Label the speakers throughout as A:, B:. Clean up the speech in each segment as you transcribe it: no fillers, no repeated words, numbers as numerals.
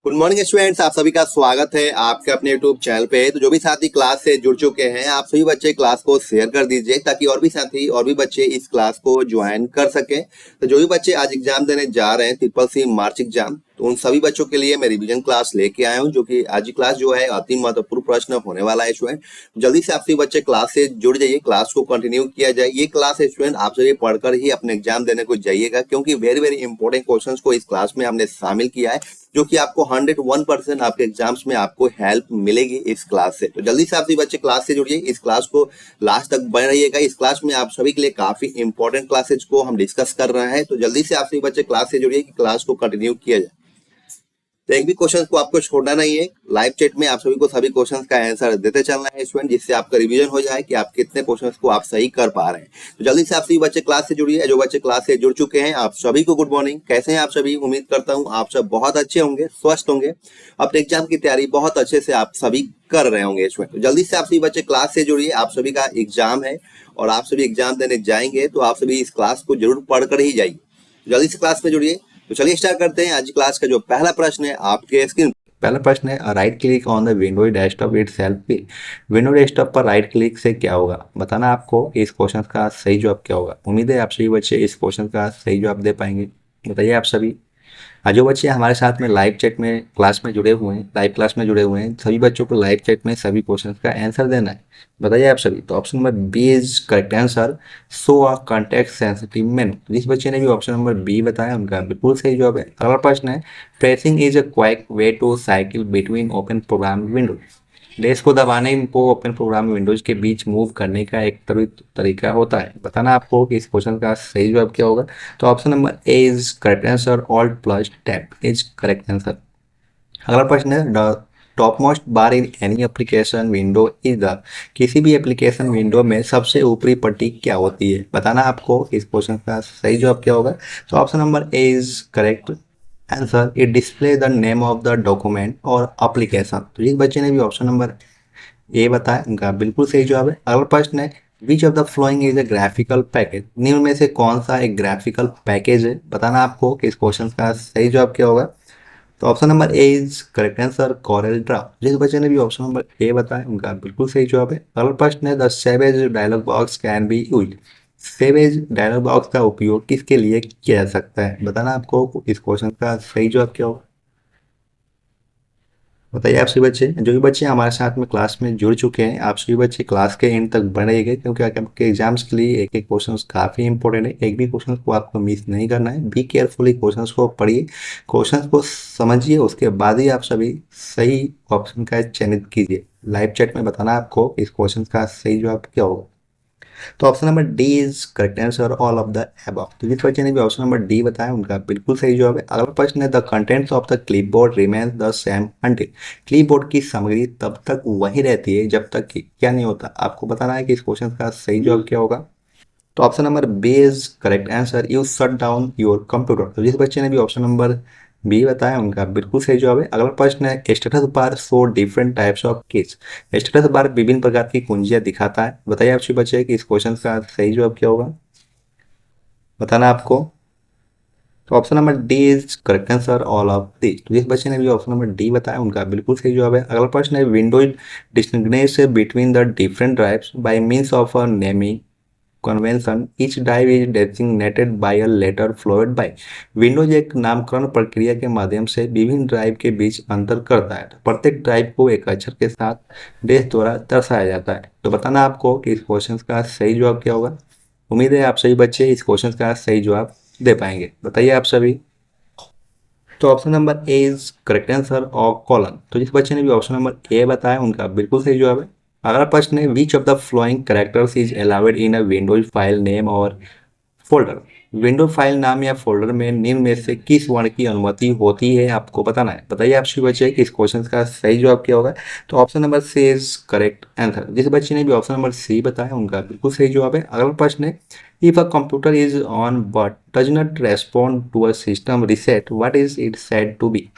A: Good morning students, आप सभी का स्वागत है आपके अपने यूट्यूब चैनल पे। तो जो भी साथी क्लास से जुड़ चुके हैं, आप सभी बच्चे क्लास को शेयर कर दीजिए ताकि और भी साथी और भी बच्चे इस क्लास को ज्वाइन कर सके। तो जो भी बच्चे आज एग्जाम देने जा रहे हैं CCC मार्च एग्जाम, तो उन सभी बच्चों के लिए मैं रिवीजन क्लास लेके आया हूं, जो कि आज की क्लास जो है अति महत्वपूर्ण प्रश्न होने वाला है स्टूडेंट। जल्दी से आप सभी बच्चे क्लास से जुड़ जाइए, क्लास को कंटिन्यू किया जाए। ये क्लास है स्टूडेंट, आप सभी पढ़कर ही अपने एग्जाम देने को जाइएगा, क्योंकि वेरी वेरी इंपॉर्टेंट क्वेश्चंस को इस क्लास में हमने शामिल किया है, जो कि आपको 101% आपके एग्जाम्स में आपको हेल्प मिलेगी इस क्लास से। तो जल्दी से आप सभी बच्चे क्लास से जुड़िए, इस क्लास को लास्ट तक बने रहिएगा। इस क्लास में आप सभी के लिए काफी इंपॉर्टेंट क्लासेज को हम डिस्कस कर रहे हैं। तो जल्दी से आप सभी बच्चे क्लास से जुड़िए कि क्लास को कंटिन्यू किया जाए। तो एक भी क्वेश्चन को आपको छोड़ना नहीं है, लाइव चैट में आप सभी को सभी क्वेश्चंस का आंसर देते चलना है स्टूडेंट, जिससे आपका रिवीजन हो जाए कि आप कितने क्वेश्चंस को आप सही कर पा रहे हैं। तो जल्दी से आप सभी बच्चे क्लास से जुड़िए। जो बच्चे क्लास से जुड़ चुके हैं, आप सभी को गुड मॉर्निंग। कैसे हैं आप सभी? उम्मीद करता हूँ आप सब बहुत अच्छे होंगे, स्वस्थ होंगे, अपने एग्जाम की तैयारी बहुत अच्छे से आप सभी कर रहे होंगे स्टूडेंट। तो जल्दी से आप सभी बच्चे क्लास से जुड़िए। आप सभी का एग्जाम है और आप सभी एग्जाम देने जाएंगे, तो आप सभी इस क्लास को जरूर पढ़कर ही जाइए। जल्दी से क्लास में जुड़िए। तो चलिए स्टार्ट करते हैं आज क्लास का जो पहला प्रश्न है आपके स्क्रीन। पहला प्रश्न है, right click on the window desktop itself. Window desktop पर राइट क्लिक से क्या होगा? बताना आपको इस क्वेश्चन का सही जवाब क्या होगा। उम्मीद है आप सभी बच्चे इस क्वेश्चन का सही जवाब दे पाएंगे। बताइए आप सभी। जो बच्चे हमारे साथ में लाइव चैट में क्लास में जुड़े हुए हैं, लाइव क्लास में जुड़े हुए हैं, सभी बच्चों को लाइव चैट में सभी क्वेश्चन का आंसर देना है। बताइए आप सभी। तो option number B is correct answer, show a context sensitive menu. जिस बच्चे ने भी ऑप्शन नंबर बी बताया उनका बिल्कुल सही जवाब है। अगला प्रश्न है, pressing is a quick way to cycle between open program windows. Desk को दबाने को ओपन प्रोग्राम विंडोज के बीच मूव करने का एक तरीका होता है। बताना आपको कि इस क्वेश्चन का सही जवाब क्या होगा। तो option number A is correct answer, alt plus tab is correct answer. अगला प्रश्न है, the top most bar in any application window is the. किसी भी एप्लीकेशन विंडो में सबसे ऊपरी पट्टी क्या होती है? बताना आपको इस क्वेश्चन का सही जवाब क्या होगा। तो option number A is correct answer, it display the name of the document और एप्लीकेशन। तो जिस बच्चे ने भी ऑप्शन नंबर ए बताया उनका बिल्कुल सही जवाब है। अगला प्रश्न है, which of the following is a graphical package. निम्न में से कौन सा एक ग्राफिकल पैकेज है? बताना आपको कि इस क्वेश्चन का सही जवाब क्या होगा। तो option number A is correct answer, Corel Draw. जिस बच्चे ने भी ऑप्शन नंबर ए बताया उनका बिल्कुल सही जवाब है। अगला प्रश्न है, the save as dialog box can be use. Save as dialog box का उपयोग किसके लिए किया जा सकता है? बताना आपको इस क्वेश्चन का सही जवाब क्या होगा। बताइए आप सभी बच्चे। जो भी बच्चे हमारे साथ में क्लास में जुड़ चुके हैं, आप सभी बच्चे क्लास के एंड तक बने रहिएगा, क्योंकि आपके एग्जाम्स के लिए एक एक क्वेश्चन काफ़ी इंपॉर्टेंट है। एक भी क्वेश्चन को आपको मिस नहीं करना है। बी केयरफुली क्वेश्चन को पढ़िए, क्वेश्चन को समझिए, उसके बाद ही आप सभी सही ऑप्शन का चयनित कीजिए। लाइव चैट में बताना आपको इस क्वेश्चन का सही जवाब क्या होगा। तो option number D is correct answer, all of the above. तो जिस बच्चे ने भी ऑप्शन नंबर डी बताया उनका बिल्कुल सही जवाब है। अगला प्रश्न है, the contents of the clipboard remains the same until. Clipboard की सामग्री तब तक वही रहती है जब तक कि क्या नहीं होता। आपको बताना है कि इस क्वेश्चन का सही जवाब क्या होगा। तो option number B is correct answer, you shut down your computer. तो जिस बच्चे ने भी ऑप्शन नंबर बी बताया उनका बिल्कुल सही जवाब है। अगला प्रश्न है, status bar show different types of keys. Status bar विभिन्न प्रकार की कुंजियां दिखाता है। बताइए आपसे बच्चे कि इस क्वेश्चन का सही जवाब क्या होगा। बताना आपको। तो option number D is correct answer, all of this. तो जिस बच्चे ने भी ऑप्शन नंबर डी बताया उनका बिल्कुल सही जवाब है। अगला प्रश्न है, Windows distinguish between the different drives by means of a naming convention, each drive is designated by a letter followed by। Windows एक नामकरण प्रक्रिया के माध्यम से विभिन्न ड्राइव के बीच अंतर करता है। तो प्रत्येक ड्राइव को एक अक्षर के साथ डैश द्वारा दर्शाया जाता है। तो बताना आपको कि इस क्वेश्चन का सही जवाब क्या होगा। उम्मीद है आप सभी बच्चे इस क्वेश्चन का सही जवाब दे पाएंगे। बताइए आप सभी। तो option number A is correct answer, और कॉलन। तो जिस बच्चे ने भी ऑप्शन नंबर ए बताया उनका बिल्कुल सही जवाब है। अगला प्रश्न है, which of the flowing characters is allowed in a Windows file name और फोल्डर। विंडो फाइल नाम या फोल्डर में निम्न में से किस वर्ण की अनुमति होती है? आपको बताना है। बताइए आप सभी बच्चे कि इस क्वेश्चन का सही जवाब क्या होगा। तो option number C is correct answer. जिस बच्चे ने भी ऑप्शन नंबर सी बताया उनका बिल्कुल सही जवाब है। अगला प्रश्न है, if a computer is on but does not respond to a system reset, what is it said to be.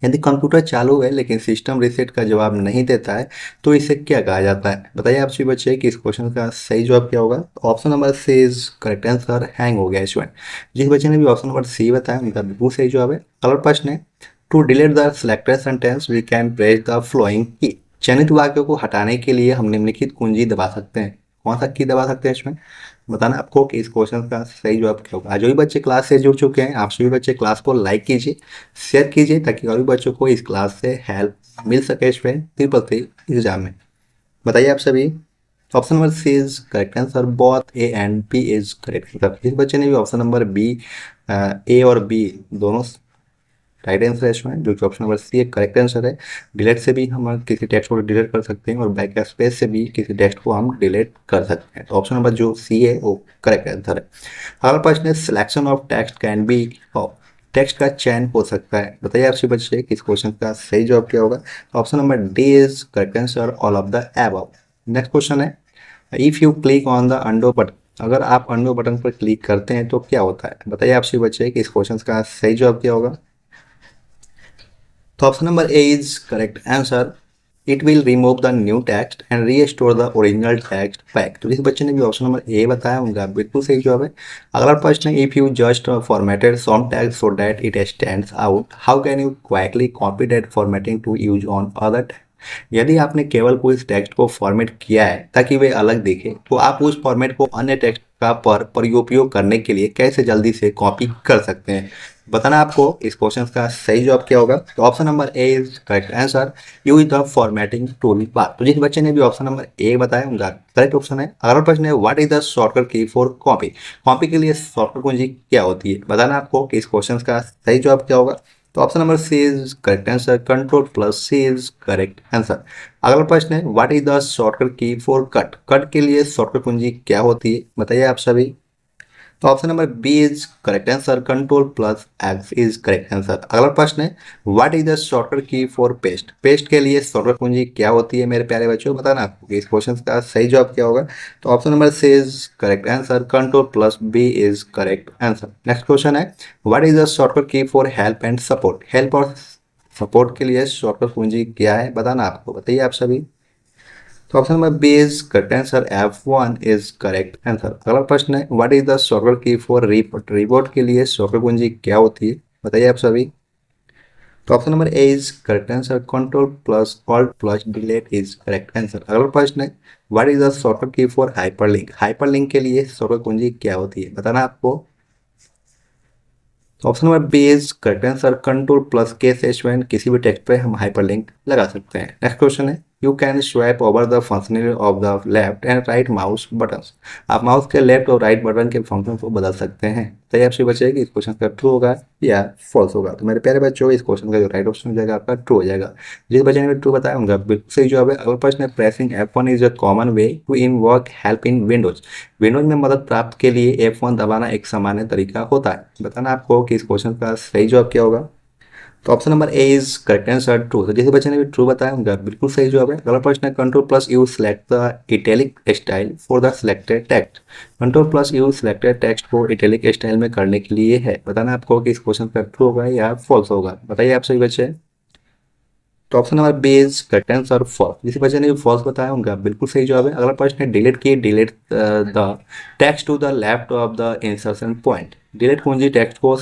A: यदि कंप्यूटर चालू है लेकिन सिस्टम रीसेट का जवाब नहीं देता है, तो इसे क्या कहा जाता है। बताइए आप सभी बच्चे कि इस क्वेश्चन का सही जवाब क्या होगा। Option number C is correct answer, hang हो गया स्टूडेंट। जिस बच्चे ने भी ऑप्शन नंबर सी बताया उनका बिल्कुल सही जवाब है। अगला प्रश्न है, to delete the selected sentence we can press the following key. चयनित वाक्यों को हटाने के लिए हम निम्नलिखित कुंजी दबा सकते हैं। कौन सा की दबा सकते हैं इसमें बताना आपको कि इस क्वेश्चन का सही जवाब क्या होगा। जो भी बच्चे क्लास से जुड़ चुके हैं आप सभी बच्चे क्लास को लाइक कीजिए, शेयर कीजिए ताकि और भी बच्चों को इस क्लास से हेल्प मिल सके इसमें ट्रिपल एग्जाम में। बताइए आप सभी। Option number C is correct answer, both A and B is correct answer. इस बच्चे ने भी ऑप्शन नंबर बी, ए और बी दोनों राइट आंसर है इसमें, जो कि ऑप्शन नंबर सी एक करेक्ट आंसर है। डिलीट से भी हम किसी टेक्स्ट को डिलीट कर सकते हैं और बैक स्पेस से भी किसी टेक्स्ट को हम डिलीट कर सकते हैं। तो ऑप्शन नंबर जो सी है वो करेक्ट आंसर है। अगला प्रश्न है selection of text can be, text का चयन हो सकता है। बताइए आपसे बच्चे कि इस क्वेश्चन का सही जवाब क्या होगा। Option number D is correct answer, all of the above. Next question है if you click on the undo button, अगर आप अंडो बटन पर क्लिक करते हैं तो क्या होता है। बताइए आपसे बच्चे कि इस क्वेश्चन का सही जवाब क्या होगा। तो option number A is correct answer, it will remove the new text and restore the original text back. तो जिस बच्चे ने भी ऑप्शन नंबर ए बताया उनका बिल्कुल सही जवाब है। अगला प्रश्न है if you just formatted some text so that it stands out, how can you quickly copy that formatting to use on other text. यदि आपने केवल कोई टेक्स्ट को फॉर्मेट किया है ताकि वे अलग दिखे, तो आप उस फॉर्मेट को अन्य टेक्स्ट का पर प्रयोग करने के लिए कैसे जल्दी से कॉपी कर सकते हैं। बताना आपको इस क्वेश्चन का सही जवाब क्या होगा। तो option number A is correct answer, use the formatting tool bar. तो जिस बच्चे ने भी ऑप्शन नंबर ए बताया उनका करेक्ट ऑप्शन है। अगला प्रश्न है what is the shortcut key for copy, copy के लिए शॉर्टकट कुंजी क्या होती है। बताना आपको कि इस क्वेश्चन का सही जवाब क्या होगा। तो option number C is correct answer, control plus C is correct answer. अगला प्रश्न है what is the shortcut key for cut, cut के लिए शॉर्टकट कुंजी क्या होती है। बताइए आप सभी। तो option number B is correct answer, control plus X is correct answer. अगला प्रश्न है what is the shortcut key for paste, paste के लिए शॉर्टकट कुंजी क्या होती है मेरे प्यारे बच्चों। बताना आपको कि इस क्वेश्चन का सही जवाब क्या होगा। तो option number C is correct answer, control plus B is correct answer. Next question है what is the shortcut key for help and support, help और सपोर्ट के लिए शॉर्टकट कुंजी क्या है। बताना आपको। बताइए आप सभी। तो option number B is correct answer, F1 is correct answer. अगला प्रश्न है what is the shortcut key for report, report के लिए शॉर्टकट कुंजी क्या होती है। बताइए आप सभी। तो option number A is correct answer, control plus alt plus delete is correct answer. अगला प्रश्न है what is the shortcut key for hyperlink, hyperlink के लिए शॉर्टकट कुंजी क्या होती है। बताना आपको। तो option number B is correct answer, control plus K session, किसी भी टेक्स्ट पे हम हाइपरलिंक लगा सकते हैं। नेक्स्ट क्वेश्चन है you can swap over the functional of the left and right mouse buttons, आप माउस के लेफ्ट और राइट बटन के फंक्शन को बदल सकते हैं। तो ये आपसे बचेगा कि इस क्वेश्चन का ट्रू होगा या फॉल्स होगा। तो मेरे प्यारे बच्चों इस क्वेश्चन का जो राइट ऑप्शन हो जाएगा आपका ट्रू हो जाएगा। जिस बच्चे ने ट्रू बताया उनका बिल्कुल सही जवाब है। अगला प्रश्न है pressing F1 is a common way to invoke help in Windows, Windows में मदद प्राप्त के लिए F1 दबाना एक सामान्य तरीका होता है। बताना आपको कि इस क्वेश्चन का सही जवाब क्या होगा। तो option number A is correct answer true. तो जैसे बच्चे ने भी ट्रू बताया उनका बिल्कुल सही जवाब है। अगला प्रश्न है control plus you select the italic style for the selected text, control plus you selected text को इटैलिक स्टाइल में करने के लिए है। बताना आपको कि इस क्वेश्चन का ट्रू होगा या फॉल्स होगा। बताइए आप सही बच्चे। तो option number B is correct answer false, जिस बच्चे ने भी फॉल्स बताया उनका बिल्कुल सही जवाब है। अगला प्रश्न है delete key, delete the text to the left of the insertion point, delete कुंजी टेक्स्ट को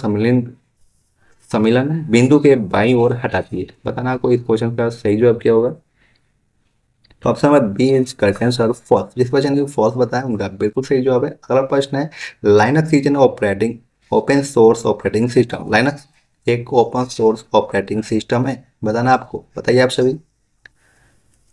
A: सम्मिलन बिंदु के बाईं ओर हटाती है। बताना आपको इस क्वेश्चन का सही जवाब क्या होगा। तो option number B is correct answer false, जिस बच्चे ने फॉल्स बताया उनका बिल्कुल सही जवाब है। अगला प्रश्न है Linux is an operating open source operating system, Linux एक ओपन सोर्स ऑपरेटिंग सिस्टम है। बताना आपको। बताइए आप सभी।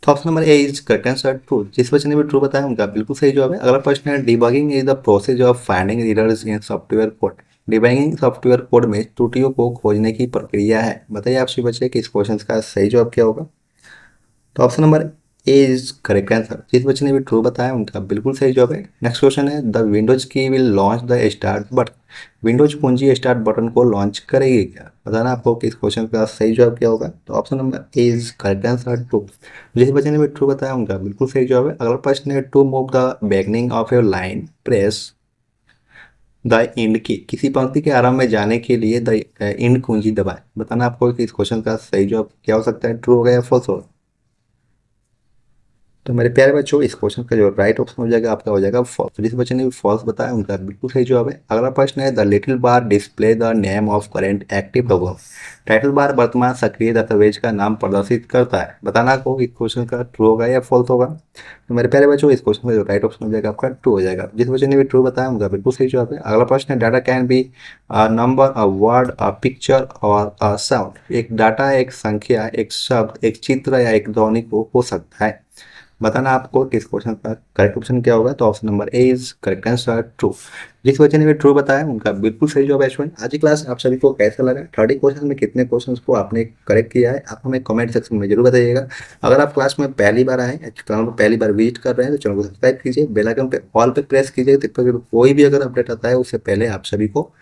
A: तो option number A is correct answer true, जिस बच्चे ने भी ट्रू बताया उनका बिल्कुल सही जवाब है। अगला प्रश्न है debugging is the process of finding errors in software code, debugging software code में त्रुटियों को खोजने की प्रक्रिया है। बताइए आपसे बच्चे कि इस क्वेश्चन का सही जवाब क्या होगा। तो option number A is correct answer, जिस बच्चे ने भी ट्रू बताया उनका बिल्कुल सही जवाब है। नेक्स्ट क्वेश्चन है द विंडोज की will launch the start button, Windows कुंजी स्टार्ट बटन को लॉन्च करेगी क्या। बताना आपको कि इस क्वेश्चन का सही जवाब क्या होगा। तो option number A is correct answer true, जिस बच्चे ने भी ट्रू बताया उनका बिल्कुल सही जवाब है। अगला प्रश्न है to move the beginning of your line press the end key, किसी पंक्ति के आरंभ में जाने के लिए द इंड कुंजी दबाएं। बताना आपको कि इस क्वेश्चन का सही जवाब क्या हो सकता है, ट्रू होगा या फॉल्स होगा। तो मेरे प्यारे बच्चों, इस क्वेश्चन का जो राइट ऑप्शन हो जाएगा आपका हो जाएगा फॉल्स। तो जिस बच्चे ने भी फॉल्स बताया उनका बिल्कुल सही जवाब है। अगला प्रश्न है, the little bar display the name of current active program. Title bar वर्तमान सक्रिय दस्तावेज का नाम प्रदर्शित करता है। बताना को इस क्वेश्चन का ट्रू होगा या फॉल्स होगा। तो मेरे प्यारे बच्चों, इस क्वेश्चन का जो राइट ऑप्शन हो जाएगा आपका ट्रू हो जाएगा। जिस बच्चे ने भी ट्रू बताया उनका बिल्कुल सही जवाब है। अगला प्रश्न है, data can be a number, a word, a picture और अ साउंड। एक डाटा, एक संख्या, एक शब्द, एक चित्र या एक ध्वनि को हो सकता है। बताना आपको इस क्वेश्चन का करेक्ट ऑप्शन क्या होगा। तो option number A is correct answer, true. जिस बच्चे ने भी ट्रू बताया उनका बिल्कुल सही जवाब है स्टूडेंट। आज की क्लास आप सभी को कैसा लगा, 30 क्वेश्चन में कितने क्वेश्चन को आपने करेक्ट किया है, आप हमें कमेंट सेक्शन में जरूर बताइएगा। अगर आप क्लास में पहली बार आए, चैनल को पहली बार विजिट कर रहे हैं, तो चैनल को सब्सक्राइब कीजिए, बेल आइकन पे ऑल पे प्रेस कीजिए, ताकि कोई भी अगर अपडेट आता है उससे पहले आप सभी को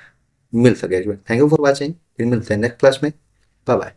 A: मिल सके। Thank you for watching. फिर मिलते हैं नेक्स्ट क्लास में। Bye bye.